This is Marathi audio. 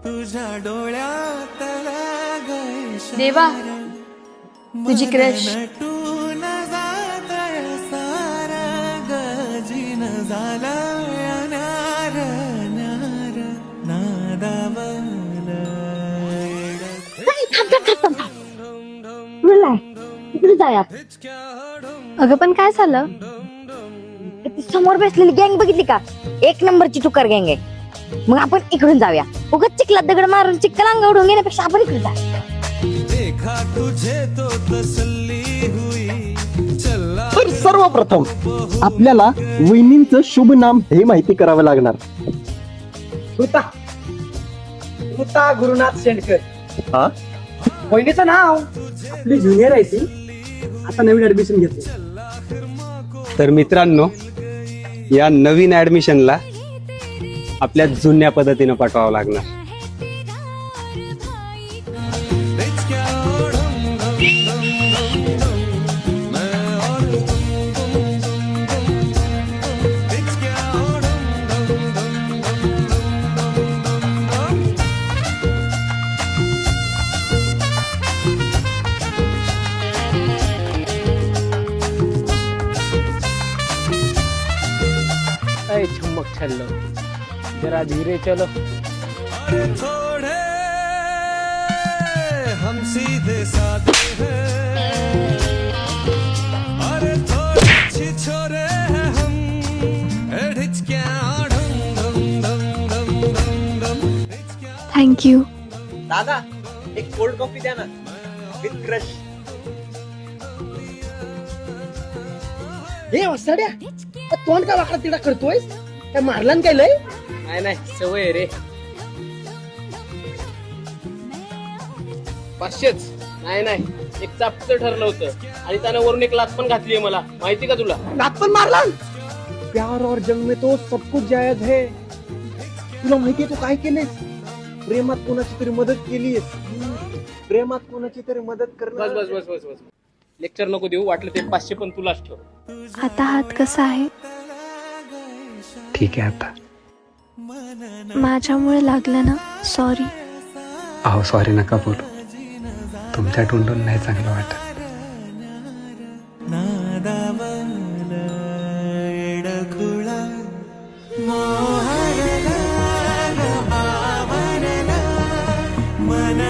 तुझ्या डोळ्यात देवा, तुझी क्रश नटून जातय सारा गजीन झाला नार नार नादावल अगं पण काय झालं? समोर बसलेली गँग बघितली का? एक नंबरची टुकार गँग आहे. मग आपण इकडून जाऊया. उगाच चिखलात दगड मारून चिखल अंगा उडून घेण्यापेक्षा आपण इकडे जा. देखा तुझे तो तसल्ली हुई चला. तर सर्वप्रथम आपल्याला वहिनींचं शुभ नाम हे माहिती करावं लागणार. ऋता गुरुनाथ शेंडकर. हा, वहिनीचं नाव आपली ज्युनियर आहे ती, आता नवीन ऍडमिशन घेते. तर मित्रांनो, या नवीन ऍडमिशनला आपल्या जुन्या पद्धतीनं पाठवावं लागणार. चम्मक छल्लो, जरा धीरे चलो. अरे थोड़े हम सीधे साधे हैं, अरे थोड़े छिछोरे हैं हम, ढिचक्या ढम ढम ढम ढम ढम ढम. थँक्यू. दादा, एक कोल्ड कॉफी द्या ना, विथ क्रश. हे वसाड्या, तोंड का वाकडा तिडा करतोय? काय मारला काय लय? नाही सवय रे. 500च नाही एक चापचं ठरलं होतं आणि त्यानं वरून एक लात पण घातली आहे. मला माहिती का तुला? लात पण मारला. प्यार और जंग में तो सब कुछ जायज है. तुला माहितीये तू काय केलेस? प्रेमात कोणाची तरी मदत केलीस. प्रेमात कोणाची तरी मदत करणं. बस लेक्चर नको देऊ. वाटलं ते 500 पण तुलाच ठेव. आता हात कसा आहे? ठीक आहे आता. माझ्यामुळे लागलं ना, सॉरी. अहो सॉरी नका बोलू, तुमच्या तोंडून नाही चांगलं वाटत. नादावल एडखुळा मोहरला आवरला मन